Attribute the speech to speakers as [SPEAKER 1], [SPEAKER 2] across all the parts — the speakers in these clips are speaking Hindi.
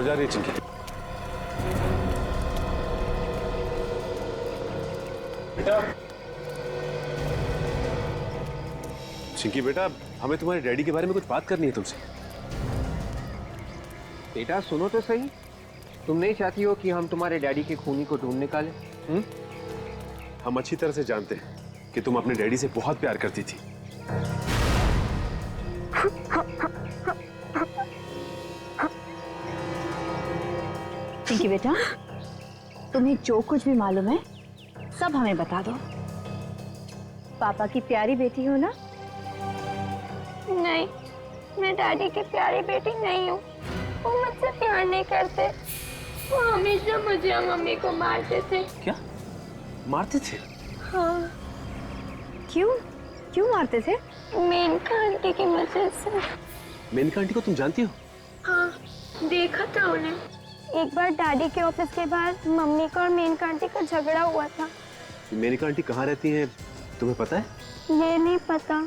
[SPEAKER 1] जा रही है चिंकी? बेटा, चिंकी बेटा, हमें तुम्हारे डैडी के बारे में कुछ बात करनी है तुमसे।
[SPEAKER 2] बेटा सुनो तो सही, तुम नहीं चाहती हो कि हम तुम्हारे डैडी के खूनी को ढूंढ निकालें?
[SPEAKER 1] हम अच्छी तरह से जानते हैं कि तुम अपने डैडी से बहुत प्यार करती थी।
[SPEAKER 3] चिंकी बेटा, तुम्हें जो कुछ भी मालूम है सब हमें बता दो। पापा की प्यारी बेटी हो ना?
[SPEAKER 4] नहीं, मैं डैडी की प्यारी बेटी नहीं हूँ। वो मुझसे प्यार नहीं करते। वो हमेशा मुझे और मम्मी को मारते थे।
[SPEAKER 1] क्या मारते थे?
[SPEAKER 4] हाँ।
[SPEAKER 3] क्यों क्यों मारते थे?
[SPEAKER 4] मेनका आंटी की वजह से।
[SPEAKER 1] मेनका आंटी को तुम जानती हो?
[SPEAKER 4] हाँ, देखा था उन्हें। एक बार डैडी के ऑफिस के बाद मम्मी का और मेनका आंटी का झगड़ा हुआ था।
[SPEAKER 1] मेनका आंटी कहाँ रहती हैं तुम्हें पता है?
[SPEAKER 4] ये नहीं पता।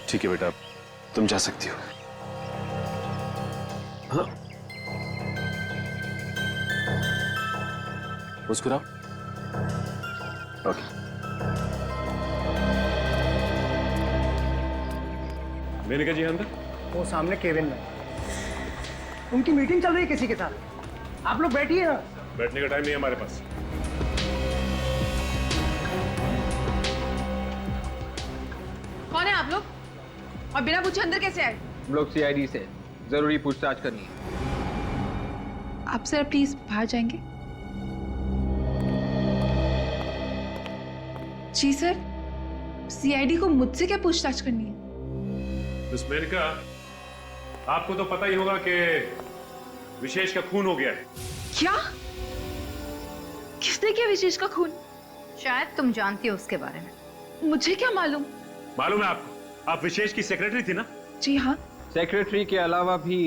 [SPEAKER 1] ठीक है बेटा, तुम जा सकती हो। हाँ, मुस्कुराओ। ओके। मेनका जी अंदर?
[SPEAKER 5] वो सामने केबिन में। उनकी मीटिंग चल रही है किसी के साथ, आप लोग बैठिए ना।
[SPEAKER 1] बैठने का टाइम नहीं है हमारे पास।
[SPEAKER 6] कौन है आप लोग और बिना पूछे अंदर कैसे आए?
[SPEAKER 2] हम लोग सीआईडी से जरूरी पूछताछ करनी है।
[SPEAKER 6] आप सर प्लीज बाहर जाएंगे। जी सर, सीआईडी को मुझसे क्या पूछताछ करनी है?
[SPEAKER 1] मिस मेनका, आपको तो पता ही होगा कि विशेष का खून हो गया है।
[SPEAKER 6] क्या? किसने किया विशेष का खून?
[SPEAKER 3] शायद तुम जानती हो उसके बारे में।
[SPEAKER 6] मुझे क्या मालूम?
[SPEAKER 1] मालूम है आपको? आप विशेष की सेक्रेटरी थी ना?
[SPEAKER 6] जी हाँ।
[SPEAKER 2] सेक्रेटरी के अलावा भी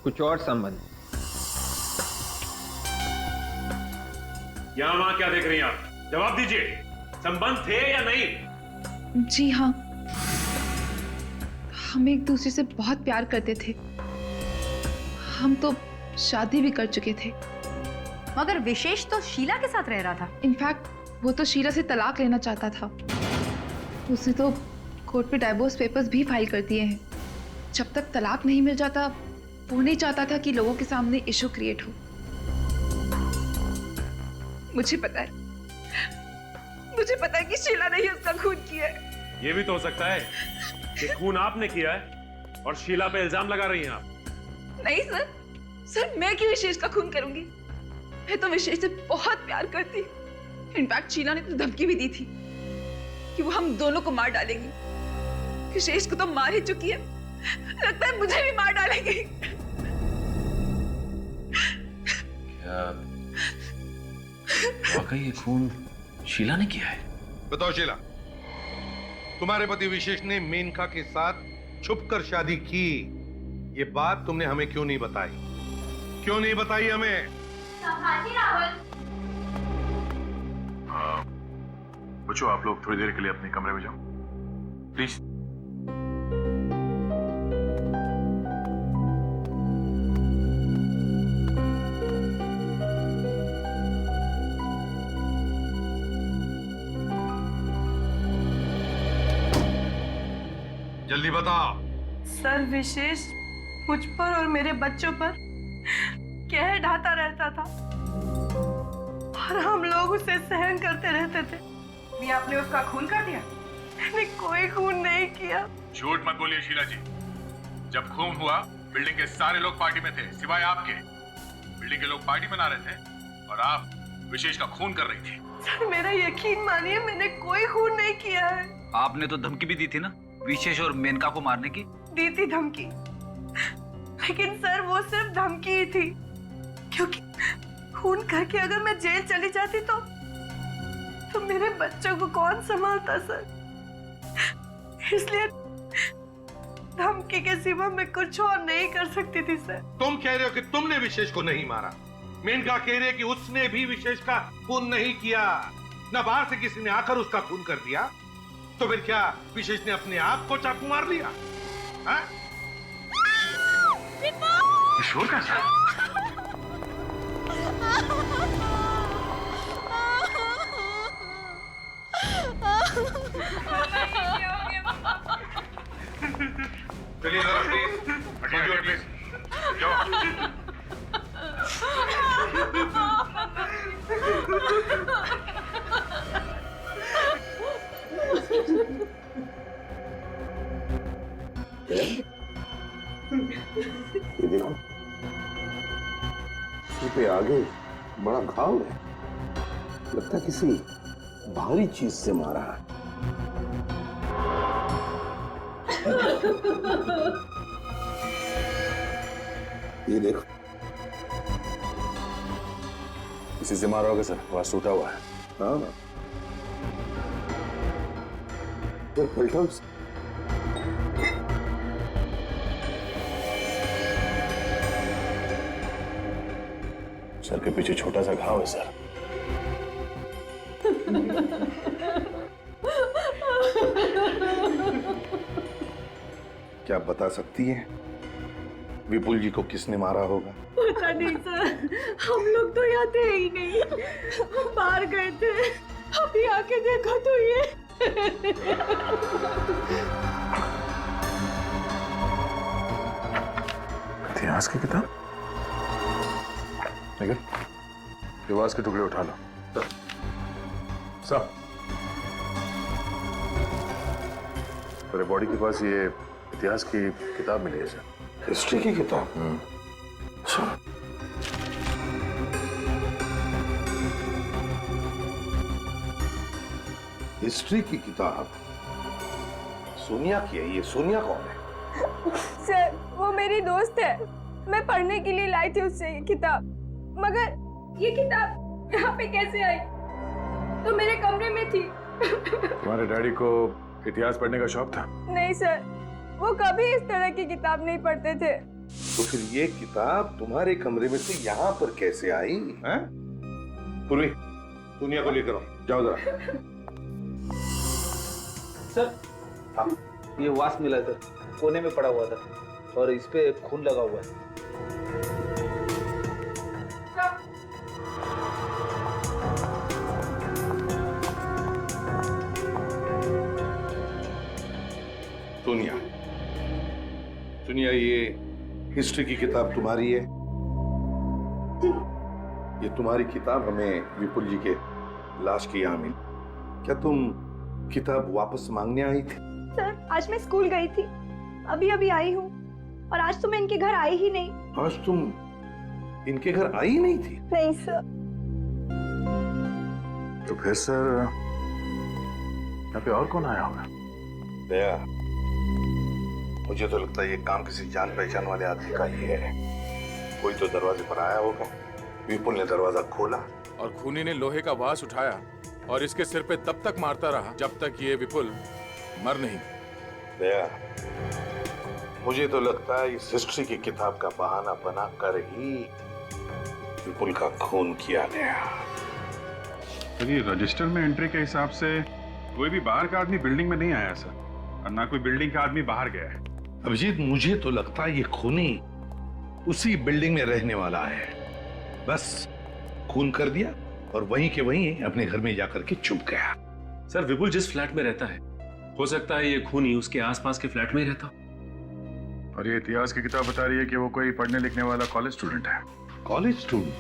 [SPEAKER 2] कुछ और संबंध?
[SPEAKER 1] यहाँ वहां क्या देख रही हैं आप? जवाब दीजिए, संबंध थे या नहीं?
[SPEAKER 6] जी हाँ, हम एक दूसरे से बहुत प्यार करते थे। हम तो शादी भी कर चुके थे।
[SPEAKER 3] मगर विशेष तो शीला के साथ रह रहा था।
[SPEAKER 6] इनफैक्ट वो तो शीला से तलाक लेना चाहता था। उसने तो कोर्ट पे डाइवोर्स पेपर्स भी फाइल कर दिए हैं। जब तक तलाक नहीं मिल जाता, वो नहीं चाहता था कि लोगों के सामने इशू क्रिएट हो। मुझे पता है कि शीला ने ही उसका खून किया है।
[SPEAKER 1] ये भी तो हो सकता है कि खून आपने किया है और शीला पे इल्जाम लगा रही हैं आप।
[SPEAKER 6] नहीं सर, मैं क्यों विशेष का खून करूंगी? मैं तो विशेष से बहुत प्यार करती। इनफैक्ट शीला ने तो धमकी भी दी थी कि वो हम दोनों को मार डालेंगी। विशेष को तो मार ही चुकी है, लगता है मुझे भी मार डालेंगी।
[SPEAKER 1] क्या वाकई ये खून शीला ने किया है?
[SPEAKER 7] बताओ शीला, तुम्हारे पति विशेष ने मेनका के साथ छुपकर शादी की, ये बात तुमने हमें क्यों नहीं बताई? क्यों नहीं बताई हमें?
[SPEAKER 1] बच्चों, आप लोग थोड़ी देर के लिए अपने कमरे में जाओ प्लीज।
[SPEAKER 7] जल्दी बताओ।
[SPEAKER 8] सर, विशेष मुझ पर और मेरे बच्चों पर कहर ढाता रहता था और हम लोग उसे सहन करते रहते थे।
[SPEAKER 6] भी आपने उसका खून कर दिया?
[SPEAKER 8] मैंने कोई खून नहीं किया।
[SPEAKER 7] झूठ मत बोलिए शीला जी। जब खून हुआ, बिल्डिंग के सारे लोग पार्टी में थे सिवाय आपके। बिल्डिंग के लोग पार्टी मना रहे थे और आप विशेष का खून कर रही थी।
[SPEAKER 8] सर, मेरा यकीन मानिए, मैंने कोई खून नहीं किया है।
[SPEAKER 9] आपने तो धमकी भी दी थी ना विशेष और मेनका को मारने की?
[SPEAKER 8] दी थी धमकी, लेकिन सर वो सिर्फ धमकी ही थी, क्योंकि खून करके अगर मैं जेल चली जाती तो मेरे बच्चों को कौन संभालता सर? इसलिए धमकी के सिवा मैं कुछ और नहीं कर सकती थी सर।
[SPEAKER 7] तुम कह रहे हो कि तुमने विशेष को नहीं मारा, मेनका कह रही है कि उसने भी विशेष का खून नहीं किया, न बाहर से किसी ने आकर उसका खून कर दिया। तो फिर क्या विशेष ने अपने आप को चाकू मार लिया? हाँ?
[SPEAKER 1] शोर कैसा?
[SPEAKER 7] चलिए जरा प्लीज, हटिए प्लीज, जाओ।
[SPEAKER 10] ये देखो, सिर पे आगे बड़ा घाव है, लगता है किसी भारी चीज से मारा है। ये देखो,
[SPEAKER 11] किसी से मारा होगा सर, वहां टूटा हुआ है।
[SPEAKER 10] हाँ पलटा उसे।
[SPEAKER 11] सर के पीछे छोटा सा घाव है सर।
[SPEAKER 10] क्या आप बता सकती हैं विपुल जी को किसने मारा होगा?
[SPEAKER 8] पता नहीं सर, हम लोग तो यहाँ थे ही नहीं, हम बाहर गए थे। अभी आके देखो तो ये
[SPEAKER 11] इतिहास की किताब? निकल, इतिहास के टुकड़े उठा लो। सब तेरे बॉडी के पास ये इतिहास की किताब मिली है सर।
[SPEAKER 10] हिस्ट्री की किताब? अच्छा। हिस्ट्री की किताब सोनिया की है। ये सोनिया कौन है?
[SPEAKER 4] सर वो मेरी दोस्त है, मैं पढ़ने के लिए लाई थी उससे ये किताब, मगर ये किताब यहाँ पे कैसे आई? तो मेरे कमरे में थी।
[SPEAKER 11] तुम्हारे डैडी को इतिहास पढ़ने का शौक था?
[SPEAKER 4] नहीं सर, वो कभी इस तरह की किताब नहीं पढ़ते थे।
[SPEAKER 10] तो फिर ये किताब तुम्हारे कमरे में से यहाँ पर कैसे आई? हैं? पूर्वी, सोनिया को लेकर आओ, जाओ जरा।
[SPEAKER 9] सर
[SPEAKER 10] हाँ?
[SPEAKER 9] ये वास्प मिला सर, कोने में पड़ा हुआ था और इस पे खून लगा हुआ है।
[SPEAKER 10] सोनिया, सोनिया, ये हिस्ट्री की किताब तुम्हारी है? ये तुम्हारी किताब हमें विपुल जी के लाश की यहाँ मिली। क्या तुम किताब वापस मांगने आई थी?
[SPEAKER 8] सर आज मैं स्कूल गई थी, अभी अभी आई हूँ, और आज तो मैं इनके घर आई ही नहीं।
[SPEAKER 10] आज तुम इनके घर आई ही नहीं थी?
[SPEAKER 8] नहीं सर।
[SPEAKER 11] तो फिर सर यहाँ पे और कौन आया होगा?
[SPEAKER 10] दया, मुझे तो लगता है ये काम किसी जान पहचान वाले आदमी का ही है। कोई तो दरवाजे पर आया होगा, विपुल ने दरवाजा खोला
[SPEAKER 11] और खूनी ने लोहे का वास उठाया और इसके सिर पे तब तक मारता रहा जब तक ये विपुल मर नहीं।
[SPEAKER 10] दया, मुझे तो लगता है इस हिस्ट्री की किताब का बहाना बना कर ही विपुल का खून किया गया।
[SPEAKER 1] ये रजिस्टर में एंट्री के हिसाब से कोई भी बाहर का आदमी बिल्डिंग में नहीं आया सर, और ना कोई बिल्डिंग का आदमी बाहर गया है।
[SPEAKER 7] अभिजीत, मुझे तो लगता है ये खूनी उसी बिल्डिंग में रहने वाला है। बस खून कर दिया और वहीं के वहीं अपने घर में जाकर के छुप गया।
[SPEAKER 1] सर विपुल जिस फ्लैट में रहता है, हो सकता है ये खूनी उसके आसपास के फ्लैट में ही रहता।
[SPEAKER 11] और ये इतिहास की किताब बता रही है कि वो कोई पढ़ने लिखने वाला कॉलेज स्टूडेंट है।
[SPEAKER 7] College student?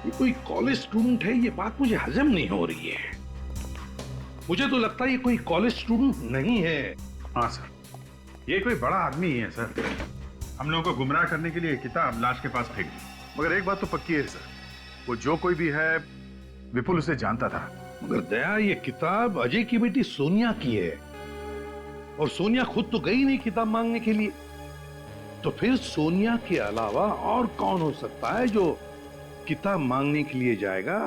[SPEAKER 7] ये कोई कॉलेज स्टूडेंट है, ये बात मुझे हजम नहीं हो रही है। मुझे तो लगता है ये कोई कॉलेज स्टूडेंट नहीं है।
[SPEAKER 1] हाँ सर, ये कोई बड़ा आदमी ही है सर। हम लोगों को गुमराह करने के लिए किताब लाश के पास फेंक दी।
[SPEAKER 11] मगर एक बात तो पक्की है सर, वो जो कोई भी है विपुल उसे जानता था।
[SPEAKER 7] मगर दया, ये किताब अजय की बेटी सोनिया की है और सोनिया खुद तो गई नहीं किताब मांगने के लिए। तो फिर सोनिया के अलावा और कौन हो सकता है जो किताब मांगने के लिए जाएगा?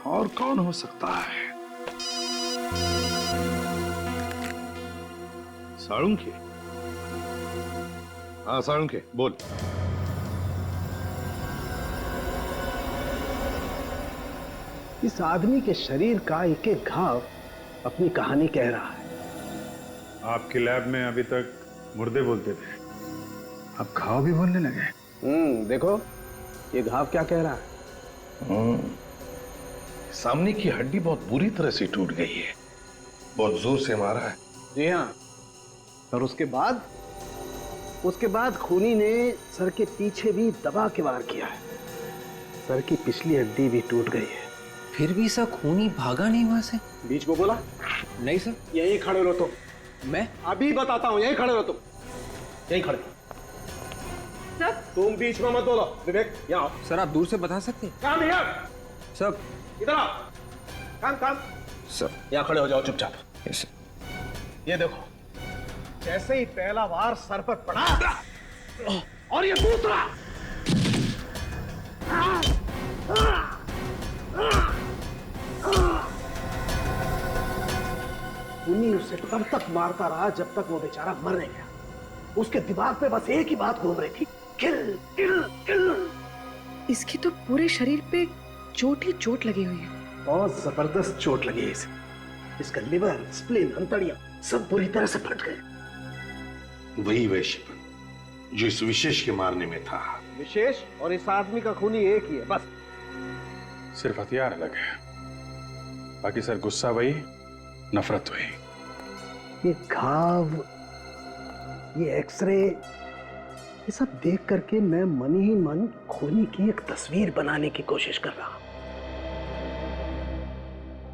[SPEAKER 7] और कौन हो सकता है? साळुंखे? हाँ साळुंखे, बोल।
[SPEAKER 5] इस आदमी के शरीर का एक एक घाव अपनी कहानी कह रहा है।
[SPEAKER 1] आपके लैब में अभी तक मुर्दे बोलते थे, अब घाव भी बोलने लगे।
[SPEAKER 2] देखो ये घाव क्या कह रहा है।
[SPEAKER 7] सामने की हड्डी बहुत बुरी तरह से टूट गई है, बहुत जोर से मारा है।
[SPEAKER 2] जी हाँ, और उसके बाद खूनी ने सर के पीछे भी दबा के वार किया है। सर की पिछली हड्डी भी टूट गई है।
[SPEAKER 12] फिर भी सर खूनी भागा नहीं वहां से।
[SPEAKER 2] बीच को बोला
[SPEAKER 12] नहीं सर।
[SPEAKER 2] यहीं खड़े रहो तुम।
[SPEAKER 12] मैं
[SPEAKER 2] अभी बताता हूँ, यहीं खड़े रहो तुम, यहीं खड़े।
[SPEAKER 8] सर
[SPEAKER 2] तुम बीच में मत बोलो। विवेक यहाँ आओ।
[SPEAKER 12] सर आप दूर से बता सकते हैं।
[SPEAKER 2] काम यार,
[SPEAKER 12] सर
[SPEAKER 2] इधर आओ। काम
[SPEAKER 12] सर
[SPEAKER 2] यहाँ खड़े हो जाओ चुपचाप।
[SPEAKER 12] Yes sir.
[SPEAKER 2] ये देखो, जैसे ही पहला वार सर पर पड़ा और ये दूसरा, खूनी उसे तब तक मारता रहा जब तक वो बेचारा मर नहीं गया। उसके दिमाग पे बस एक ही बात घूम रही थी, किल किल किल।
[SPEAKER 8] इसकी तो पूरे शरीर पे चोट ही चोट लगी हुई है।
[SPEAKER 2] बहुत जबरदस्त चोट लगी है इसे। इसका लिवर, स्प्लीन, अंतड़ियां सब पूरी तरह से फट गए।
[SPEAKER 10] वही वैश्यपन जो इस विशेष के मारने में था।
[SPEAKER 2] विशेष और इस आदमी का खूनी एक ही है बस।
[SPEAKER 1] सिर्फ हथियार अलग है, बाकी सर गुस्सा वही, नफरत वही।
[SPEAKER 2] ये घाव, ये एक्सरे, ये सब देख करके मैं मन ही मन खूनी की एक तस्वीर बनाने की कोशिश कर रहा हूं।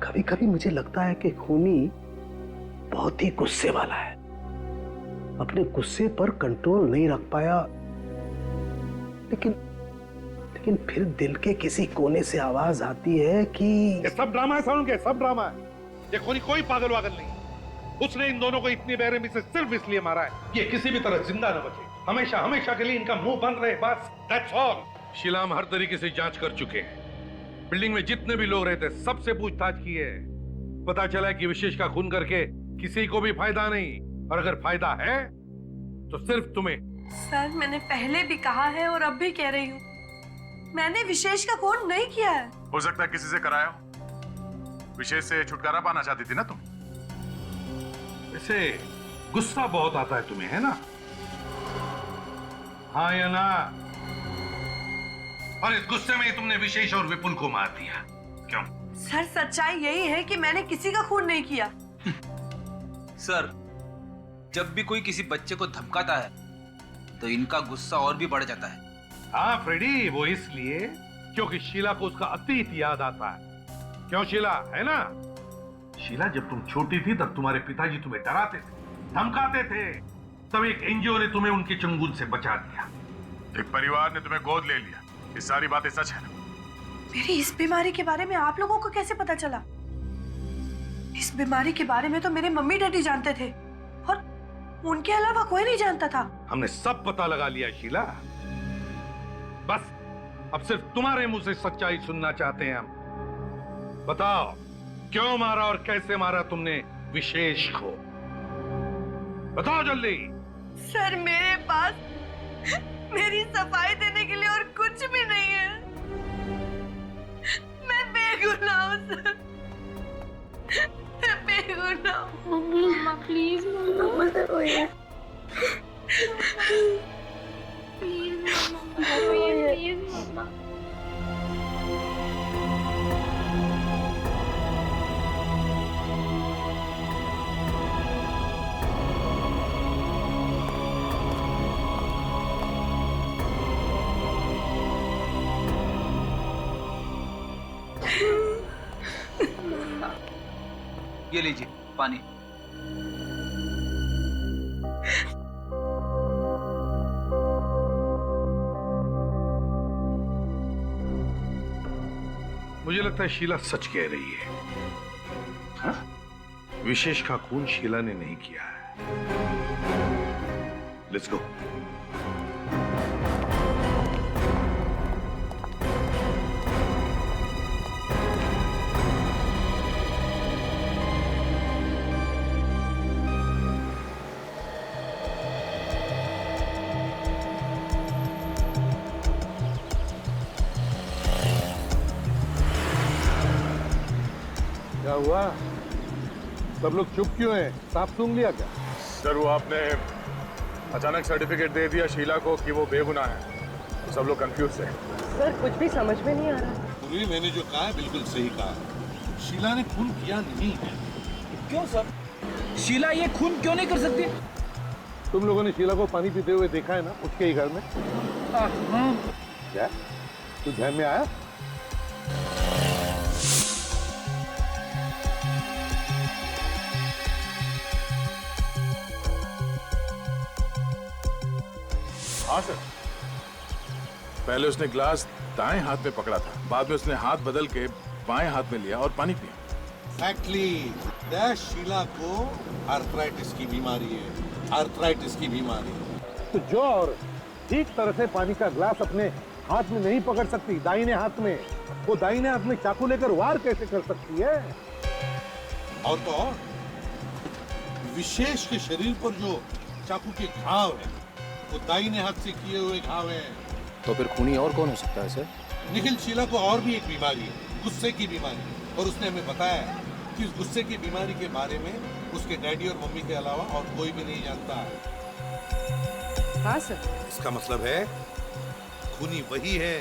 [SPEAKER 2] कभी कभी मुझे लगता है कि खूनी बहुत ही गुस्से वाला है, अपने गुस्से पर कंट्रोल नहीं रख पाया। लेकिन फिर दिल के किसी कोने से आवाज आती है कि
[SPEAKER 7] ये सब ड्रामा है साउंड के, सब ड्रामा है। ये खूनी कोई पागल वागल नहीं। उसने इन दोनों को इतनी बेरहमी से सिर्फ इसलिए मारा है ये किसी भी तरह जिंदा न बचे, हमेशा हमेशा के लिए इनका मुंह बंद रहे, बस दैट्स ऑल। शीला हम हर तरीके से जांच कर चुके हैं। बिल्डिंग में जितने भी लोग रहते सबसे पूछताछ की है। पता चला कि विशेष का खून करके किसी को भी फायदा नहीं, और अगर फायदा है तो सिर्फ तुम्हें।
[SPEAKER 8] सर मैंने पहले भी कहा है और अब भी कह रही हूँ, मैंने विशेष का खून नहीं किया है।
[SPEAKER 11] हो सकता है किसी से कराया हो। विशेष से छुटकारा पाना चाहती थी ना तुम।
[SPEAKER 7] वैसे गुस्सा बहुत आता है तुम्हें, है ना? हाँ या ना? और इस गुस्से में ही तुमने विशेष और विपुल को मार दिया, क्यों?
[SPEAKER 8] सर सच्चाई यही है कि मैंने किसी का खून नहीं किया।
[SPEAKER 12] सर जब भी कोई किसी बच्चे को धमकाता है तो इनका गुस्सा और भी बढ़ जाता है।
[SPEAKER 7] हाँ फ्रेडी, वो इसलिए क्योंकि शीला को उसका अतीत याद आता है। क्यों शीला, है ना? शीला जब तुम छोटी थी तब तुम्हारे पिताजी तुम्हें डराते थे, धमकाते थे, तब एक एनजीओ ने तुम्हें उनके चंगुल से बचा दिया।
[SPEAKER 11] एक परिवार ने तुम्हें गोद ले लिया। ये सारी बातें सच है ना?
[SPEAKER 8] मेरी इस बीमारी के बारे में आप लोगों को कैसे पता चला? इस बीमारी के बारे में तो मेरे मम्मी डैडी जानते थे और उनके अलावा कोई नहीं जानता था।
[SPEAKER 7] हमने सब पता लगा लिया शीला, बस अब सिर्फ तुम्हारे मुंह से सच्चाई सुनना चाहते हैं हम। बताओ क्यों मारा और कैसे मारा तुमने विशेष को? बताओ जल्दी।
[SPEAKER 8] सर मेरे पास मेरी सफाई देने के लिए और कुछ भी नहीं है। मैं बेगुनाह हूं सर, मैं बेगुनाह हूं।
[SPEAKER 4] मम्मा प्लीज, मम्मा मत रोइए प्लीज, मम्मा रोइए प्लीज मम्मा।
[SPEAKER 12] ये लीजिए पानी।
[SPEAKER 7] मुझे लगता है शीला सच कह रही है। हाँ? विशेष का खून शीला ने नहीं किया है। Let's go.
[SPEAKER 10] क्या हुआ? सब लोग चुप क्यों हैं? सांप सूंघ लिया क्या?
[SPEAKER 11] सर वो आपने अचानक सर्टिफिकेट दे दिया शीला को कि वो बेगुनाह है, तो सब लोग कंफ्यूज थे।
[SPEAKER 5] सर कुछ भी समझ में नहीं आ रहा।
[SPEAKER 10] पूरी मैंने जो कहा है बिल्कुल सही कहा। शीला ने खून किया नहीं है।
[SPEAKER 12] क्यों सर? शीला ये खून क्यों नहीं कर सकती?
[SPEAKER 7] तुम लोगों ने शीला को पानी पीते हुए देखा है ना उसके ही घर में? क्या तो ध्यान में आया?
[SPEAKER 11] हाँ सर, पहले उसने ग्लास दाएं हाथ में पकड़ा था, बाद में उसने हाथ बदल के बाएं हाथ में लिया और पानी पिया।
[SPEAKER 10] Exactly. शीला को आर्थराइटिस की बीमारी है, आर्थराइटिस की बीमारी।
[SPEAKER 7] तो जो और ठीक तरह से पानी का ग्लास अपने हाथ में नहीं पकड़ सकती दाहिने हाथ में, वो दाहिने हाथ में चाकू लेकर वार कैसे कर सकती है?
[SPEAKER 10] और तो और विशेष के शरीर पर जो चाकू के घाव है वो दाहिने हाथ से किए हुए घाव हैं।
[SPEAKER 12] तो फिर खूनी और कौन हो सकता है सर?
[SPEAKER 10] निखिल, शीला को और भी एक बीमारी है, गुस्से की बीमारी, और उसने हमें बताया है कि उस गुस्से की बीमारी के बारे में उसके डैडी और मम्मी के अलावा और कोई भी नहीं जानता।
[SPEAKER 8] हाँ सर।
[SPEAKER 10] इसका मतलब है खूनी वही है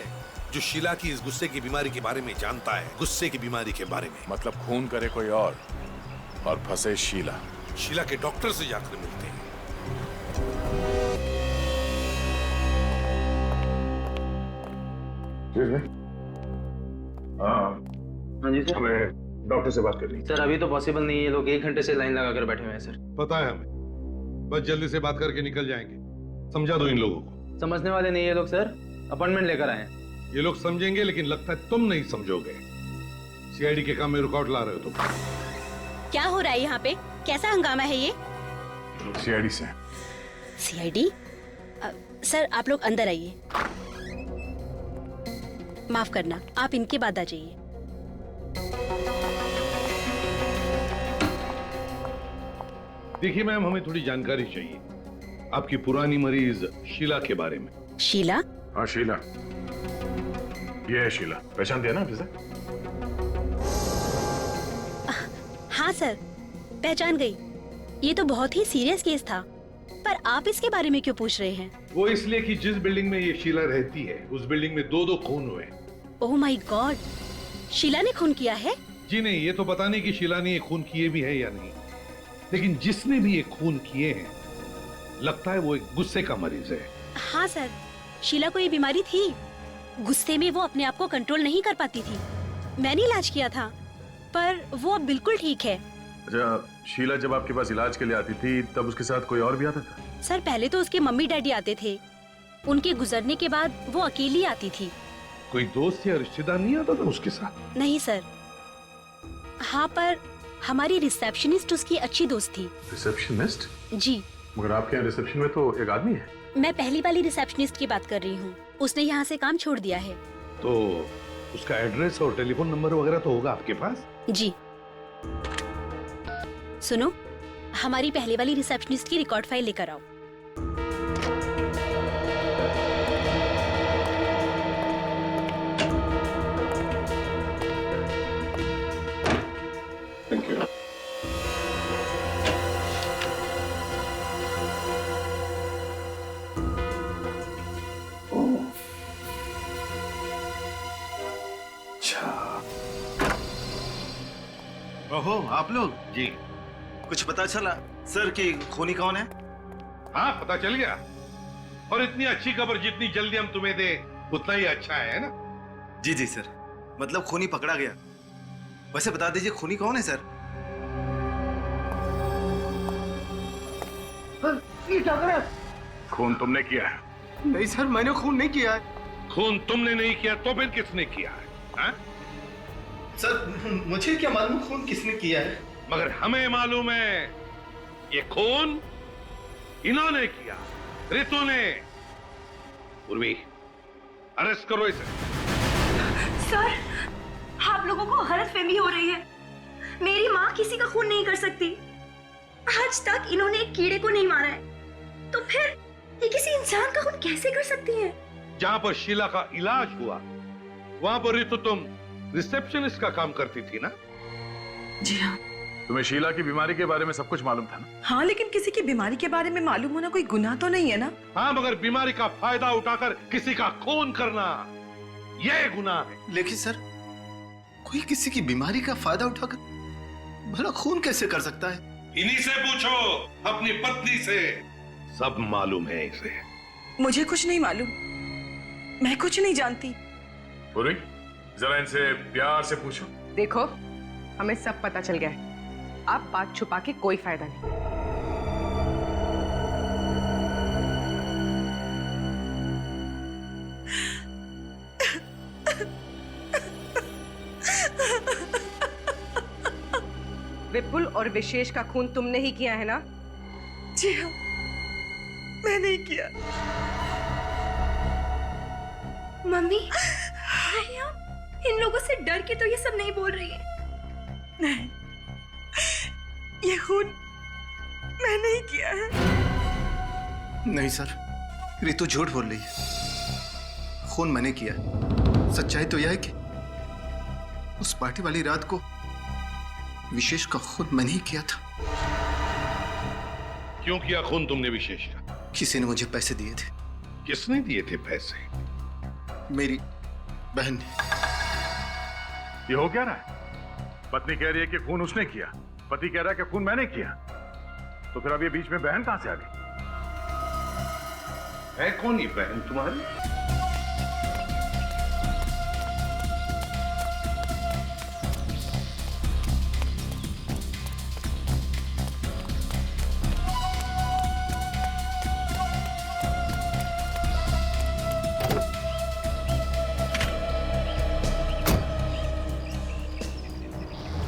[SPEAKER 10] जो शीला की इस गुस्से की बीमारी के बारे में जानता है, गुस्से की बीमारी के बारे में।
[SPEAKER 11] मतलब खून करे कोई और फंसे शीला।
[SPEAKER 10] शीला के डॉक्टर से जाकर मिलते हैं।
[SPEAKER 9] हाँ जी सर।
[SPEAKER 1] हमें डॉक्टर से बात करनी है।
[SPEAKER 9] सर अभी तो पॉसिबल नहीं है, ये लोग 1 घंटे से लाइन लगा कर बैठे हुए हैं सर।
[SPEAKER 7] पता है हमें, बस जल्दी से बात करके निकल जाएंगे। समझा दो इन लोगों को।
[SPEAKER 9] समझने वाले नहीं ये लोग सर, अपॉइंटमेंट लेकर आए हैं।
[SPEAKER 7] ये लोग समझेंगे लेकिन लगता है तुम नहीं समझोगे। सीआईडी के काम में रुकावट ला रहे हो तुम।
[SPEAKER 13] क्या हो रहा है यहाँ पे? कैसा हंगामा है ये?
[SPEAKER 11] सीआईडी से।
[SPEAKER 13] सीआईडी? सर आप लोग अंदर आइए। माफ करना, आप इनके बाद आ जाइए।
[SPEAKER 7] देखिए मैम, हमें थोड़ी जानकारी चाहिए आपकी पुरानी मरीज शीला के बारे में।
[SPEAKER 13] शीला?
[SPEAKER 1] हाँ शीला, ये है शीला। पहचान दिया ना अभी से?
[SPEAKER 13] हाँ सर, पहचान गई। ये तो बहुत ही सीरियस केस था, पर आप इसके बारे में क्यों पूछ रहे हैं?
[SPEAKER 7] वो इसलिए कि जिस बिल्डिंग में ये शीला रहती है उस बिल्डिंग में 2 खून हुए।
[SPEAKER 13] ओह माय गॉड, शीला ने खून किया है?
[SPEAKER 7] जी नहीं, ये तो पता नहीं कि शीला ने ये खून किए भी है या नहीं, लेकिन जिसने भी ये खून किए हैं लगता है वो एक गुस्से का मरीज है।
[SPEAKER 13] हाँ सर, शीला को ये बीमारी थी। गुस्से में वो अपने आप को कंट्रोल नहीं कर पाती थी। मैंने इलाज किया था, पर वो अब बिल्कुल ठीक है।
[SPEAKER 1] अच्छा, शीला जब आपके पास इलाज के लिए आती थी तब उसके साथ कोई और भी आता था?
[SPEAKER 13] सर पहले तो उसके मम्मी डैडी आते थे, उनके गुजरने के बाद वो अकेली आती थी।
[SPEAKER 7] कोई दोस्त या रिश्तेदार नहीं आता था उसके साथ?
[SPEAKER 13] नहीं सर। हाँ, पर हमारी रिसेप्शनिस्ट उसकी अच्छी दोस्त थी।
[SPEAKER 1] रिसेप्शनिस्ट?
[SPEAKER 13] जी।
[SPEAKER 1] मगर आपके यहाँ रिसेप्शन में तो एक आदमी है।
[SPEAKER 13] मैं पहली वाली रिसेप्शनिस्ट की बात कर रही हूँ, उसने यहाँ से काम छोड़ दिया है।
[SPEAKER 7] तो उसका एड्रेस और टेलीफोन नंबर वगैरह तो होगा आपके पास?
[SPEAKER 13] जी। सुनो, हमारी पहले वाली रिसेप्शनिस्ट की रिकॉर्ड फाइल लेकर आओ।
[SPEAKER 1] Thank you.
[SPEAKER 14] ओहो, आप लोग?
[SPEAKER 7] जी।
[SPEAKER 14] कुछ पता चला सर कि खूनी कौन है?
[SPEAKER 7] हाँ, पता चल गया। और इतनी अच्छी खबर जितनी जल्दी हम तुम्हें दे उतना ही अच्छा है ना?
[SPEAKER 14] जी जी सर, मतलब खूनी पकड़ा गया। वैसे बता दीजिए खूनी कौन है सर?
[SPEAKER 5] ये क्या कर रहे हैं?
[SPEAKER 1] खून तुमने किया है?
[SPEAKER 5] नहीं सर, मैंने खून नहीं किया है।
[SPEAKER 7] खून तुमने नहीं किया तो फिर किसने किया है? हा?
[SPEAKER 14] सर मुझे क्या मालूम खून किसने किया है?
[SPEAKER 7] मगर हमें मालूम है ये खून इन्होंने किया, रितु ने। उर्वी, अरेस्ट करो इसे।
[SPEAKER 8] सर, आप लोगों को गलतफहमी हो रही है। मेरी माँ किसी का खून नहीं कर सकती। आज तक इन्होंने एक कीड़े को नहीं मारा है, तो फिर ये किसी इंसान का खून कैसे कर सकती है?
[SPEAKER 7] जहां पर शीला का इलाज हुआ वहां पर रितु तुम रिसेप्शनिस्ट का काम करती थी ना?
[SPEAKER 8] जी हाँ।
[SPEAKER 11] तुम्हें शीला की बीमारी के बारे में सब कुछ मालूम था ना?
[SPEAKER 8] हाँ, लेकिन किसी की बीमारी के बारे में मालूम होना कोई गुनाह तो नहीं है ना?
[SPEAKER 7] हाँ, मगर बीमारी का फायदा उठाकर किसी का खून करना यह गुनाह है।
[SPEAKER 14] लेकिन सर, कोई किसी की बीमारी का फायदा उठाकर भला खून कैसे कर सकता है?
[SPEAKER 7] इन्हीं से पूछो, अपनी पत्नी से। सब मालूम है इसे।
[SPEAKER 8] मुझे कुछ नहीं मालूम, मैं कुछ नहीं जानती।
[SPEAKER 11] पूरी, जरा इनसे प्यार से पूछो।
[SPEAKER 15] देखो, हमें सब पता चल गया है। अब बात छुपा के कोई फायदा नहीं। विपुल और विशेष का खून तुमने ही किया है ना?
[SPEAKER 8] जी हाँ, मैंने ही किया।
[SPEAKER 4] मम्मी, इन लोगों से डर के तो ये सब नहीं बोल रही है।
[SPEAKER 8] नहीं, ये खून मैंने ही किया है।
[SPEAKER 14] नहीं सर, रितु झूठ बोल रही है। खून मैंने किया। सच्चाई तो यह है कि उस पार्टी वाली रात को विशेष का खून मैंने ही किया था।
[SPEAKER 7] क्यों किया खून तुमने विशेष का?
[SPEAKER 14] किसी ने मुझे पैसे दिए थे।
[SPEAKER 7] किसने दिए थे पैसे?
[SPEAKER 14] मेरी बहन ने।
[SPEAKER 1] ये हो क्या रहा है? पत्नी कह रही है कि खून उसने किया, पति कह रहा है कि खून मैंने किया। तो फिर अब ये बीच में बहन कहां से आ गई?
[SPEAKER 7] है कौन ये बहन तुम्हारी?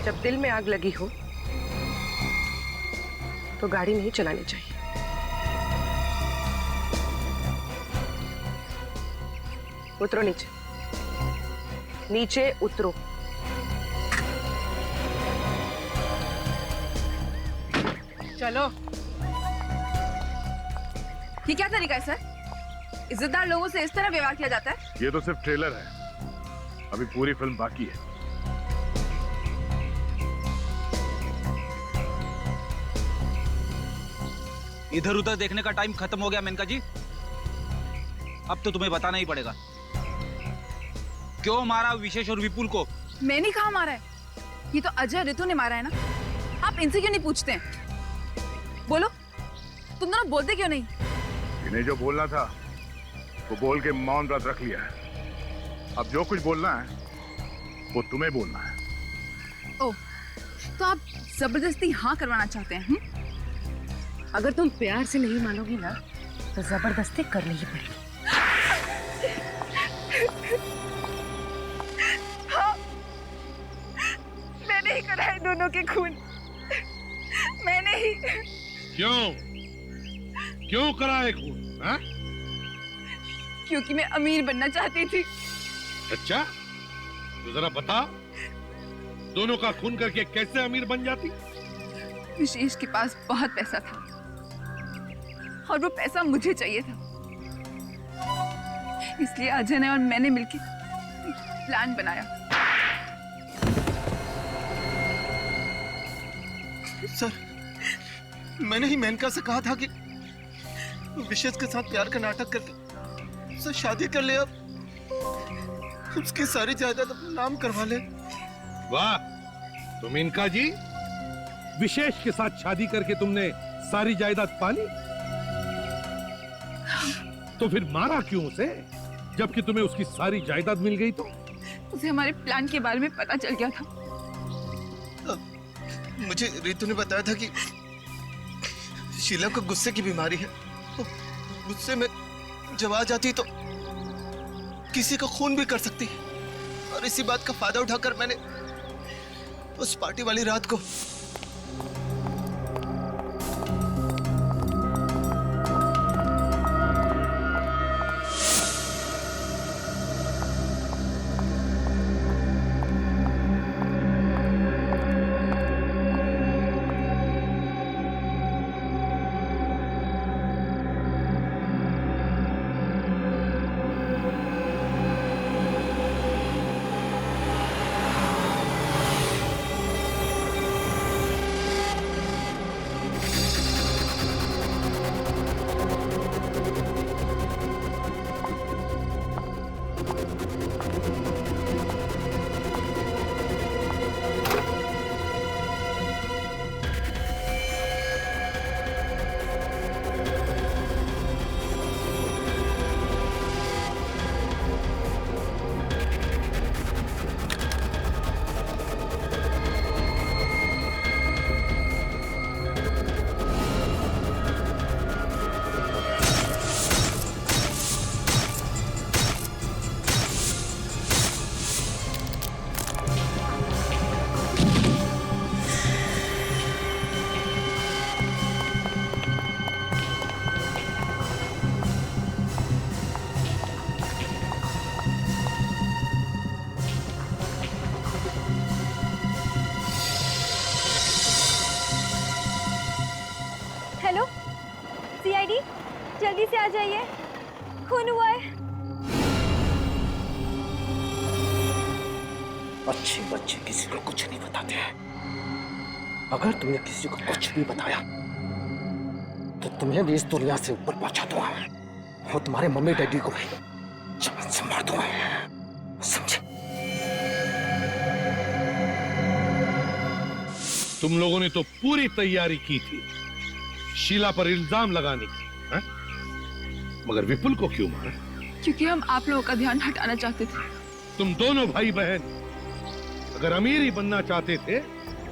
[SPEAKER 15] जब दिल में आग लगी हो तो गाड़ी नहीं चलानी चाहिए। उतरो नीचे, नीचे उतरो। चलो।
[SPEAKER 6] ये क्या तरीका है सर? इज्जतदार लोगों से इस तरह व्यवहार किया जाता है?
[SPEAKER 1] ये तो सिर्फ ट्रेलर है, अभी पूरी फिल्म बाकी है।
[SPEAKER 12] इधर उधर देखने का टाइम खत्म हो गया मेनका जी। अब तो तुम्हें बताना ही पड़ेगा, क्यों मारा विशेष और विपुल को?
[SPEAKER 6] मैंने कहा मारा है? ये तो अजय रितु ने मारा है ना। आप इनसे क्यों नहीं पूछते हैं? बोलो, तुम दोनों बोलते क्यों नहीं?
[SPEAKER 1] इन्हें जो बोलना था वो बोल के मौन व्रत रख लिया है। अब जो कुछ बोलना है वो तुम्हें बोलना है।
[SPEAKER 6] ओह, तो आप जबरदस्ती हाँ करवाना चाहते हैं?
[SPEAKER 15] अगर तुम प्यार से नहीं मानोगी ना तो जबरदस्ती करनी ही पड़ेगी।
[SPEAKER 8] हाँ, मैंने ही कराए दोनों के खून। मैंने ही।
[SPEAKER 7] क्यों कराए खून? हाँ?
[SPEAKER 6] क्योंकि मैं अमीर बनना चाहती थी।
[SPEAKER 7] अच्छा, तो जरा बता, दोनों का खून करके कैसे अमीर बन जाती?
[SPEAKER 6] विशेष के पास बहुत पैसा था और वो पैसा मुझे चाहिए था, इसलिए अजय ने और मैंने मिलकर प्लान बनाया।
[SPEAKER 14] सर, मैंने ही मेनका से कहा था कि विशेष के साथ प्यार का नाटक करके उससे शादी कर ले, अब उसकी सारी जायदाद अपने नाम करवा ले।
[SPEAKER 7] वाह, तो मेनका जी, विशेष के साथ शादी करके तुमने सारी जायदाद पाली, तो फिर मारा क्यों उसे जबकि तुम्हें उसकी सारी जायदाद मिल गई? तो
[SPEAKER 6] उसे हमारे प्लान के बारे में पता चल गया था।
[SPEAKER 14] मुझे रितु ने बताया था कि शीला को गुस्से की बीमारी है। गुस्से में जब आ जाती तो किसी का खून भी कर सकती, और इसी बात का फायदा उठाकर मैंने उस पार्टी वाली रात को
[SPEAKER 4] जल्दी से आ जाइए, खून हुआ है।
[SPEAKER 2] अच्छे बच्चे किसी को कुछ नहीं बताते हैं। अगर तुमने किसी को कुछ भी बताया तो तुम्हें भी इस दुनिया से ऊपर पहुंचा दूंगा और तुम्हारे मम्मी डैडी को भी जान से मार दूंगा, समझे?
[SPEAKER 7] तुम लोगों ने तो पूरी तैयारी की थी शीला पर इल्जाम लगाने की, है? मगर विपुल को क्यों मारा?
[SPEAKER 6] क्योंकि हम आप लोगों का ध्यान हटाना चाहते थे।
[SPEAKER 7] तुम दोनों भाई बहन अगर अमीर ही बनना चाहते थे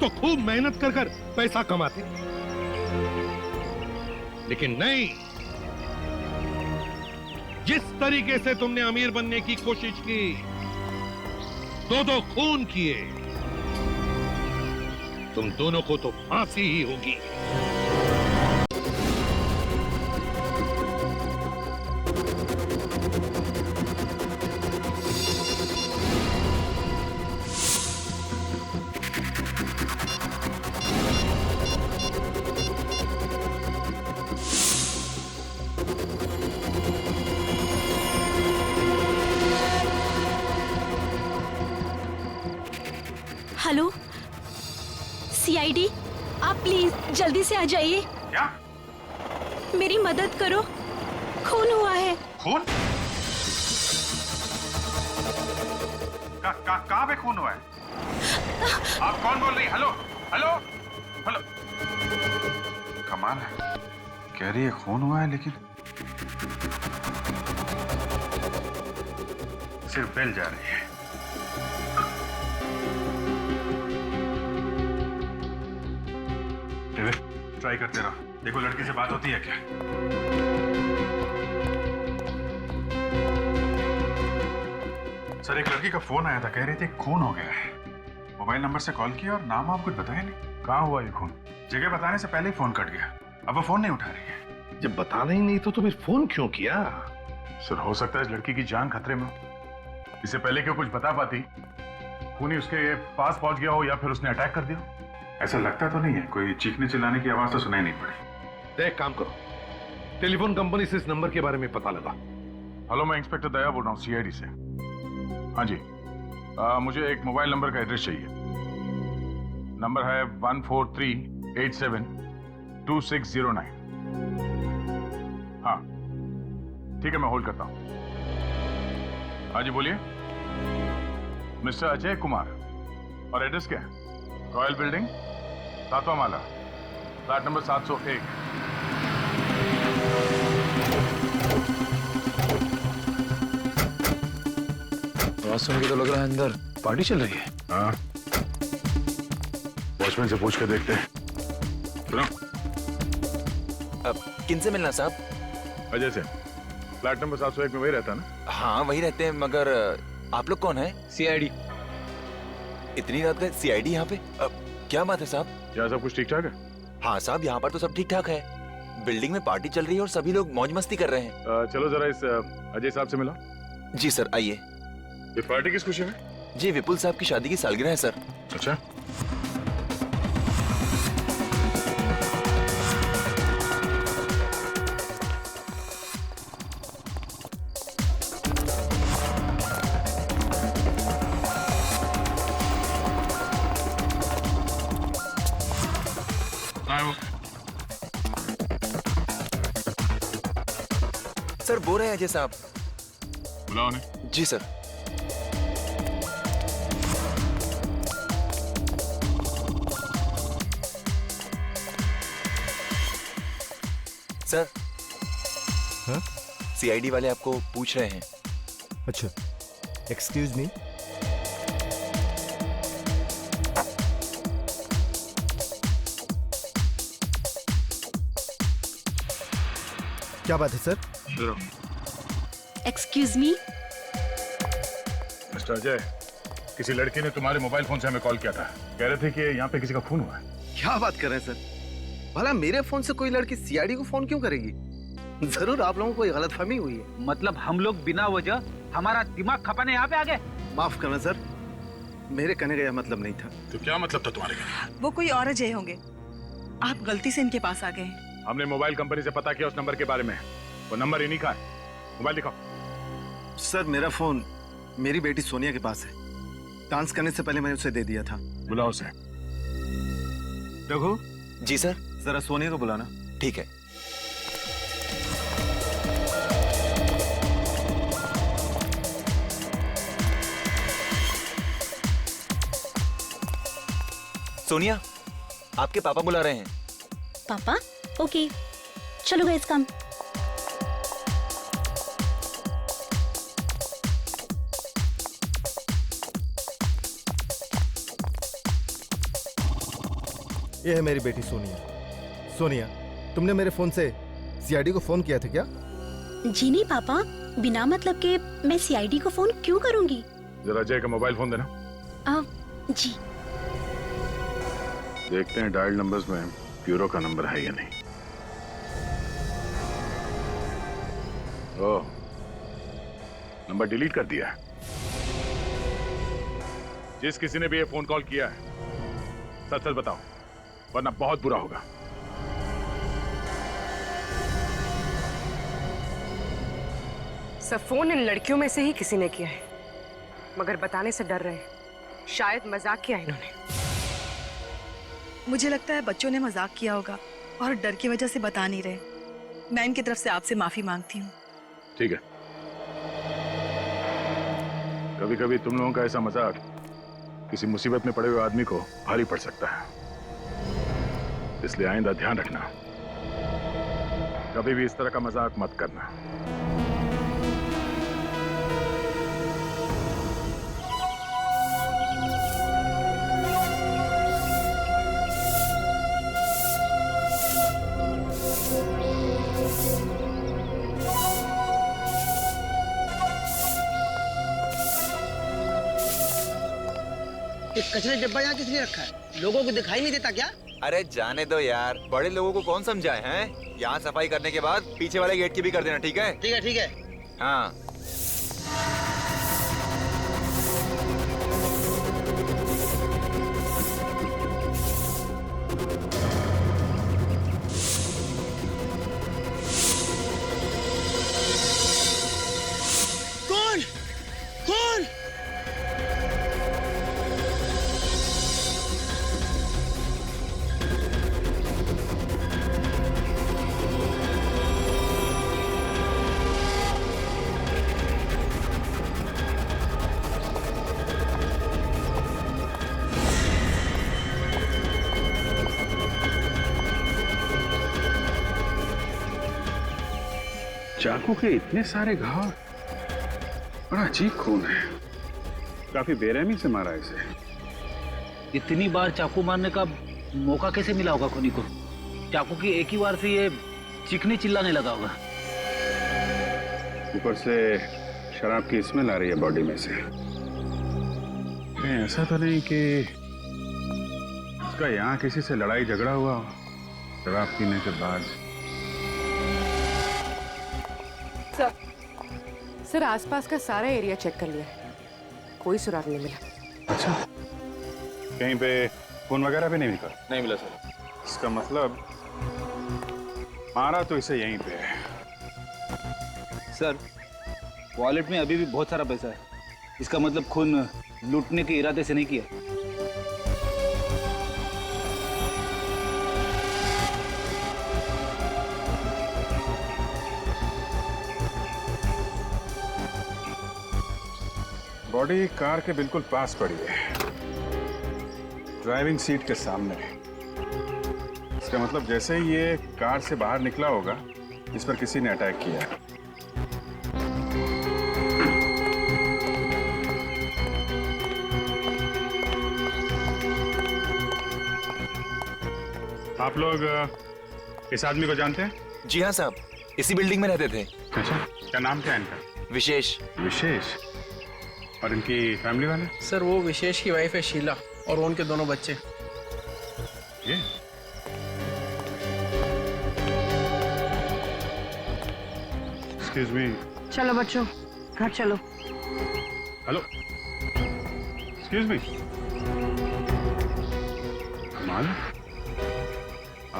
[SPEAKER 7] तो खूब मेहनत कर कर पैसा कमाते, लेकिन नहीं। जिस तरीके से तुमने अमीर बनने की कोशिश की, दो खून किए, तुम दोनों को तो फांसी ही होगी।
[SPEAKER 13] हेलो सीआईडी, आप प्लीज जल्दी से आ जाइए।
[SPEAKER 1] क्या?
[SPEAKER 13] मेरी मदद करो, खून हुआ है।
[SPEAKER 1] खून? कहाँ पे खून हुआ है? आप कौन बोल रही? Hello hello hello. कमाल है, कह रही है खून हुआ है लेकिन सिर्फ बेल जा रही है। ट्राई करते रहो, देखो लड़की से बात होती है क्या। सर एक लड़की का फोन आया था, कह रही थी खून हो गया है। मोबाइल नंबर से कॉल किया और नाम आप कुछ बताया नहीं। कहाँ हुआ ये खून? जगह बताने से पहले ही फोन कट गया, अब वो फोन नहीं उठा रही है।
[SPEAKER 7] जब बताना ही नहीं तो फिर फोन क्यों किया?
[SPEAKER 1] सर हो सकता है इस लड़की की जान खतरे में हो। इससे पहले क्यों कुछ बता पाती, खून ही उसके पास पहुंच गया हो या फिर उसने अटैक कर दिया। ऐसा लगता तो नहीं है, कोई चीखने चिल्लाने की आवाज तो सुनाई नहीं पड़ी।
[SPEAKER 7] देख काम करो, टेलीफोन कंपनी से इस नंबर के बारे में पता लगा।
[SPEAKER 1] हेलो, मैं इंस्पेक्टर दया बोल रहा हूँ सीआईडी से। हाँ जी, मुझे एक मोबाइल नंबर का एड्रेस चाहिए। नंबर है 143872609। हाँ ठीक है, मैं होल्ड करता हूँ। हाँ जी बोलिए। मिस्टर अजय कुमार, और एड्रेस क्या है? रॉयल बिल्डिंग, 7वां माला, फ्लैट नंबर 701।
[SPEAKER 11] आवाज सुन के तो लग रहा है अंदर पार्टी चल रही है।
[SPEAKER 1] हाँ, वॉचमैन से पूछ के देखते हैं। सुनो,
[SPEAKER 16] किन से मिलना साहब?
[SPEAKER 1] अजय से। फ्लैट नंबर 701 में वही रहता ना?
[SPEAKER 16] हाँ वही रहते हैं, मगर आप लोग कौन है? सीआईडी। इतनी रात का सीआईडी यहाँ पे? क्या बात है साहब?
[SPEAKER 1] क्या सब कुछ ठीक ठाक है?
[SPEAKER 16] हाँ साहब, यहाँ पर तो सब ठीक ठाक है। बिल्डिंग में पार्टी चल रही है और सभी लोग मौज मस्ती कर रहे हैं।
[SPEAKER 1] चलो जरा इस अजय साहब से मिलो।
[SPEAKER 16] जी सर, आइए।
[SPEAKER 1] ये पार्टी किस खुशी में?
[SPEAKER 16] जी विपुल साहब की शादी की सालगिरह है सर।
[SPEAKER 1] अच्छा,
[SPEAKER 16] सर बोल रहे हैं अजय साहब।
[SPEAKER 1] बुलाओ उन्हें।
[SPEAKER 16] जी सर। सर,
[SPEAKER 17] हाँ?
[SPEAKER 16] सीआईडी वाले आपको पूछ रहे हैं।
[SPEAKER 17] अच्छा, एक्सक्यूज मी। क्या बात है sir?
[SPEAKER 13] Excuse me.
[SPEAKER 1] Mister Ajay, किसी लड़की ने तुम्हारे मोबाइल फोन से हमें कॉल किया था, कह रहे थे कि यहाँ पे किसी का खून हुआ है।
[SPEAKER 14] क्या बात कर रहे हैं सर? भला मेरे फोन से कोई लड़की सीआईडी को फोन क्यों करेगी? जरूर आप लोगों को कोई गलतफहमी हुई है।
[SPEAKER 12] मतलब हम लोग बिना वजह हमारा दिमाग खपाने यहाँ पे आ गए?
[SPEAKER 14] माफ करना सर, मेरे कहने का यह मतलब नहीं था।
[SPEAKER 1] तो क्या मतलब था तुम्हारे कहने?
[SPEAKER 8] वो कोई और अजय होंगे, आप गलती से इनके पास आ गए हैं।
[SPEAKER 1] हमने मोबाइल कंपनी से पता किया उस नंबर के बारे में। वो नंबर इन्हीं का है। मोबाइल दिखाओ।
[SPEAKER 17] सर मेरा फोन मेरी बेटी सोनिया के पास है। डांस करने से पहले मैंने उसे दे दिया था।
[SPEAKER 1] बुलाओ उसे।
[SPEAKER 17] रघु।
[SPEAKER 16] जी सर।
[SPEAKER 17] जरा सोनिया को बुलाना।
[SPEAKER 16] ठीक है। सोनिया, आपके पापा बुला रहे हैं।
[SPEAKER 13] पापा? ओके, चलो गाइस कम।
[SPEAKER 17] ये है मेरी बेटी सोनिया। सोनिया, तुमने मेरे फोन से सीआईडी को फोन किया था क्या?
[SPEAKER 13] जी नहीं पापा, बिना मतलब के मैं सीआईडी को फोन क्यों करूंगी?
[SPEAKER 1] जरा अजय का मोबाइल फोन देना।
[SPEAKER 13] जी।
[SPEAKER 1] देखते हैं डायल नंबर्स में ब्यूरो का नंबर है या नहीं। ओह, नंबर डिलीट कर दिया है। जिस किसी ने भी ये फोन कॉल किया है, सच सच बताओ, वरना बहुत बुरा होगा।
[SPEAKER 15] सब फोन इन लड़कियों में से ही किसी ने किया है, मगर बताने से डर रहे हैं। शायद मजाक किया इन्होंने।
[SPEAKER 6] मुझे लगता है बच्चों ने मजाक किया होगा और डर की वजह से बता नहीं रहे। मैं इनकी तरफ से आपसे माफी मांगती हूँ।
[SPEAKER 1] ठीक है। कभी कभी तुम लोगों का ऐसा मजाक किसी मुसीबत में पड़े हुए आदमी को भारी पड़ सकता है, इसलिए आइंदा ध्यान रखना, कभी भी इस तरह का मजाक मत करना।
[SPEAKER 2] कचरे डब्बा यहाँ किसने रखा है? लोगों को दिखाई नहीं देता क्या?
[SPEAKER 16] अरे जाने दो यार, बड़े लोगों को कौन समझाए हैं? यहाँ सफाई करने के बाद पीछे वाले गेट की भी कर देना, ठीक है?
[SPEAKER 2] ठीक है, ठीक है।
[SPEAKER 16] हाँ।
[SPEAKER 2] कौन? कौन?
[SPEAKER 1] चाकू के इतने सारे घाव, बड़ा अजीब खून है। काफी बेरहमी से मारा इसे।
[SPEAKER 9] इतनी बार चाकू मारने का मौका कैसे मिला होगा खूनी को? चाकू की एक ही बार से ये चीखने चिल्लाने लगा होगा।
[SPEAKER 1] ऊपर से शराब की स्मेल आ रही है बॉडी में से। ऐसा तो नहीं कि उसका यहाँ किसी से लड़ाई झगड़ा हुआ हो शराब पीने के बाद?
[SPEAKER 15] सर आसपास का सारा एरिया चेक कर लिया, कोई सुराग नहीं मिला।
[SPEAKER 1] अच्छा, कहीं पे फोन वगैरह भी नहीं मिला?
[SPEAKER 11] नहीं मिला सर।
[SPEAKER 1] इसका मतलब मारा तो इसे यहीं पे है।
[SPEAKER 9] सर, वॉलेट में अभी भी बहुत सारा पैसा है। इसका मतलब खून लूटने के इरादे से नहीं किया।
[SPEAKER 1] बॉडी कार के बिल्कुल पास पड़ी है, ड्राइविंग सीट के सामने। इसका मतलब जैसे ही ये कार से बाहर निकला होगा, इस पर किसी ने अटैक किया। आप लोग इस आदमी को जानते हैं?
[SPEAKER 16] जी हाँ साहब, इसी बिल्डिंग में रहते थे।
[SPEAKER 1] अच्छा, क्या नाम क्या है इनका?
[SPEAKER 16] विशेष।
[SPEAKER 1] विशेष? और इनकी फैमिली वाले?
[SPEAKER 5] सर वो विशेष की वाइफ है शीला और उनके दोनों बच्चे।
[SPEAKER 1] ये एक्सक्यूज मी।
[SPEAKER 15] चलो बच्चों, घर चलो।
[SPEAKER 1] Hello, excuse me. कमाल,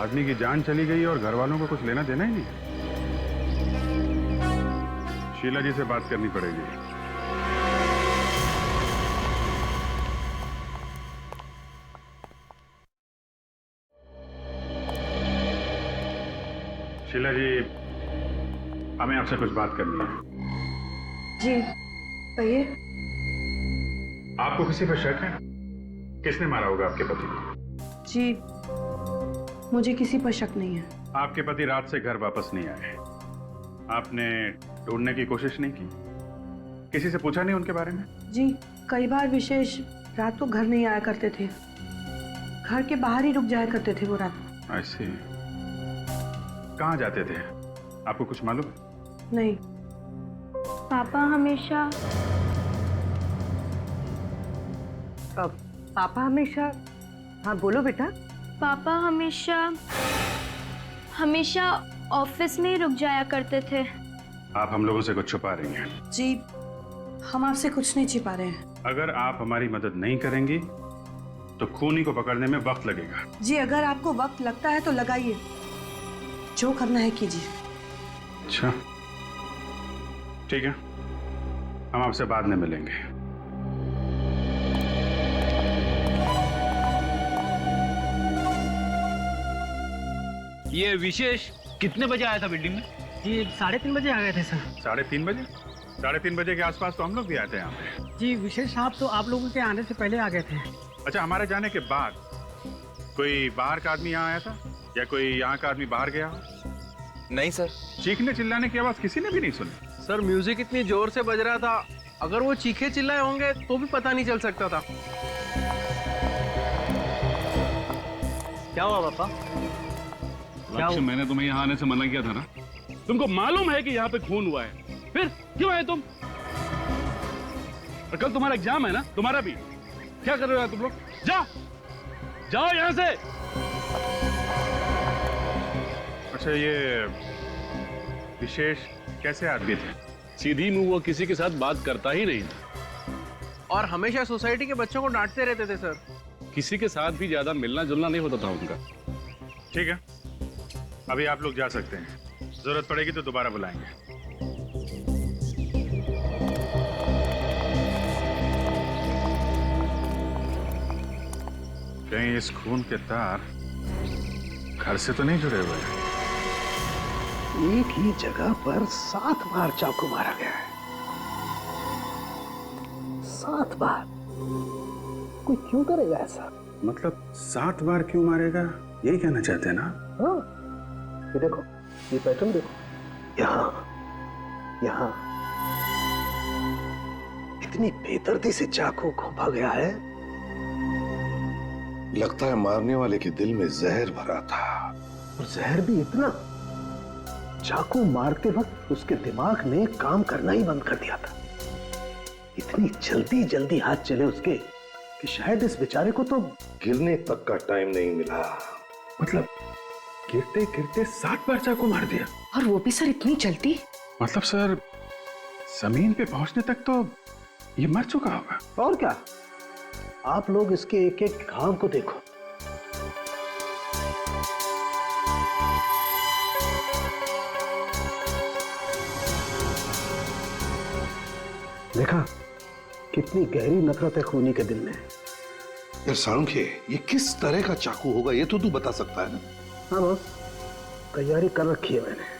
[SPEAKER 1] आदमी की जान चली गई और घर वालों को कुछ लेना देना ही नहीं। शीला जी से बात करनी पड़ेगी। शीला जी, हमें आपसे कुछ बात करनी है।
[SPEAKER 8] जी कहिए।
[SPEAKER 1] आपको किसी पर शक है? किसने मारा होगा आपके पति को?
[SPEAKER 8] जी मुझे किसी पर शक नहीं है।
[SPEAKER 1] आपके पति रात से घर वापस नहीं आए। आपने ढूंढने की कोशिश नहीं की? किसी से पूछा नहीं उनके बारे में?
[SPEAKER 8] जी कई बार विशेष रात को घर नहीं आया करते थे, घर के बाहर ही रुक जाया करते थे वो रात।
[SPEAKER 1] ऐसे कहाँ जाते थे? आपको कुछ मालूम है?
[SPEAKER 8] नहीं।
[SPEAKER 4] पापा हमेशा
[SPEAKER 15] पापा हमेशा, हाँ बोलो बेटा।
[SPEAKER 4] पापा हमेशा हमेशा ऑफिस में ही रुक जाया करते थे।
[SPEAKER 1] आप हम लोगों से कुछ छुपा रही हैं।
[SPEAKER 8] जी हम आपसे कुछ नहीं छिपा रहे हैं।
[SPEAKER 1] अगर आप हमारी मदद नहीं करेंगी तो खूनी को पकड़ने में वक्त लगेगा।
[SPEAKER 8] जी अगर आपको वक्त लगता है तो लगाइए, जो करना है कीजिए।
[SPEAKER 1] अच्छा ठीक है, हम आपसे बाद में मिलेंगे।
[SPEAKER 9] ये विशेष कितने बजे आया था बिल्डिंग में?
[SPEAKER 5] जी 3:30 बजे आ गए थे सर।
[SPEAKER 1] 3:30 बजे? 3:30 बजे के आसपास तो हम लोग भी आए थे यहाँ पे।
[SPEAKER 5] जी विशेष साहब तो आप लोगों के आने से पहले आ गए थे।
[SPEAKER 1] अच्छा, हमारे जाने के बाद कोई बाहर का आदमी यहाँ आया था या कोई यहाँ का आदमी बाहर गया हो?
[SPEAKER 16] नहीं सर।
[SPEAKER 1] चीखने चिल्लाने की आवाज किसी ने भी नहीं सुनी।
[SPEAKER 18] सर म्यूजिक इतनी जोर से बज रहा था, अगर वो चीखे चिल्लाए होंगे तो भी पता नहीं चल सकता था।
[SPEAKER 5] क्या हुआ पापा?
[SPEAKER 19] लक्ष्य, मैंने तुम्हें यहाँ आने से मना किया था ना? तुमको मालूम है कि यहाँ पे खून हुआ है, फिर क्यों आए तुम? और कल तुम्हारा एग्जाम है ना, तुम्हारा भी। क्या कर रहे हो तुम लोग? जाओ यहाँ से।
[SPEAKER 1] अच्छा, ये विशेष कैसे आदमी थे?
[SPEAKER 19] सीधी मुंह वो किसी के साथ बात करता ही नहीं था
[SPEAKER 18] और हमेशा सोसाइटी के बच्चों को डांटते रहते थे सर।
[SPEAKER 19] किसी के साथ भी ज्यादा मिलना जुलना नहीं होता था उनका।
[SPEAKER 1] ठीक है, अभी आप लोग जा सकते हैं। जरूरत पड़ेगी तो दोबारा बुलाएंगे। कहीं इस खून के तार घर से तो नहीं जुड़े हुए हैं?
[SPEAKER 2] एक ही जगह पर 7 बार चाकू मारा गया है। 7 बार। कोई क्यों करेगा ऐसा?
[SPEAKER 1] मतलब 7 बार क्यों मारेगा, यही कहना चाहते हैं ना?
[SPEAKER 2] हाँ, ये देखो, ये पैटर्न देखो, यहाँ यहाँ इतनी बेदर्दी से चाकू घोंपा गया है।
[SPEAKER 10] लगता है मारने वाले के दिल में जहर भरा था।
[SPEAKER 2] और जहर भी इतना, चाकू मारते वक्त उसके दिमाग ने काम करना ही बंद कर दिया था। इतनी जल्दी जल्दी हाथ चले उसके कि शायद इस बेचारे को तो
[SPEAKER 10] गिरने तक का टाइम नहीं मिला।
[SPEAKER 1] मतलब गिरते गिरते 7 बार चाकू मार दिया?
[SPEAKER 15] और वो भी सर इतनी जल्दी?
[SPEAKER 1] मतलब सर जमीन पे पहुंचने तक तो ये मर चुका होगा।
[SPEAKER 2] और क्या, आप लोग इसके एक एक घाव को देखो। देखा कितनी गहरी नफरत है खूनी के दिल में।
[SPEAKER 10] यार सांख्य, ये किस तरह का चाकू होगा ये तो तू बता सकता है ना?
[SPEAKER 2] हाँ बस, तैयारी कर रखी है मैंने।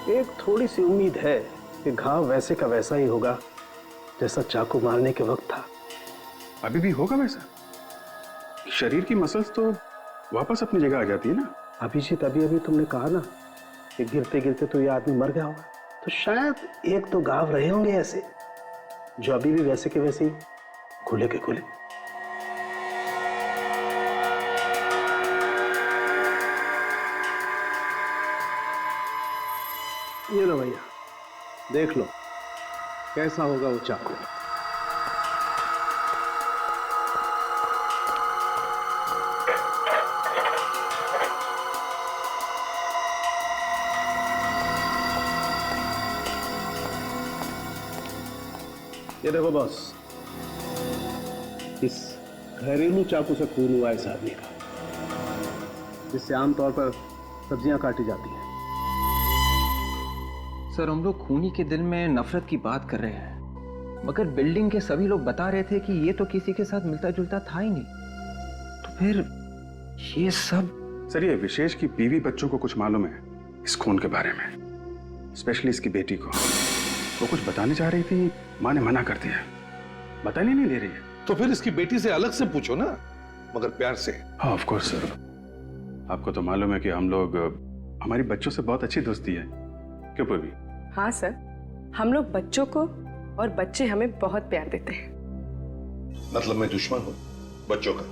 [SPEAKER 2] एक थोड़ी सी उम्मीद है कि घाव वैसे का वैसा ही होगा जैसा चाकू मारने के वक्त था।
[SPEAKER 1] अभी भी होगा वैसा? शरीर की मसल्स तो वापस अपनी जगह आ जाती है ना?
[SPEAKER 2] अभिजीत, अभी अभी तुमने कहा ना
[SPEAKER 18] कि गिरते गिरते तो ये आदमी मर गया होगा। तो शायद एक तो गाँव रहे होंगे ऐसे जो अभी भी वैसे के वैसे ही खुले के खुले। ये लो भैया, देख लो कैसा होगा वो चाकू। ये देखो बॉस, इस घरेलू चाकू से खून हुआ इस आदमी का, जिससे आमतौर पर सब्जियां काटी जाती हैं।
[SPEAKER 20] सर, हम लोग खूनी के दिल में नफरत की बात कर रहे हैं, मगर बिल्डिंग के सभी लोग बता रहे थे कि ये तो किसी के साथ मिलता जुलता था ही नहीं, तो फिर ये सब।
[SPEAKER 21] सर, ये विशेष की बीवी बच्चों को कुछ मालूम है इस खून के बारे में, स्पेशली इसकी बेटी को। वो कुछ बताने जा रही थी, माँ ने मना कर दिया, बताने नहीं दे रही है।
[SPEAKER 7] तो फिर इसकी बेटी से अलग से पूछो ना, मगर प्यार से।
[SPEAKER 21] हाँ ऑफ कोर्स सर, आपको तो मालूम है कि हम लोग, हमारी बच्चों से बहुत अच्छी दोस्ती है, क्यों पूर्वी?
[SPEAKER 15] हाँ सर, हम लोग बच्चों को और बच्चे हमें बहुत प्यार देते हैं।
[SPEAKER 10] मतलब मैं दुश्मन हूँ बच्चों का?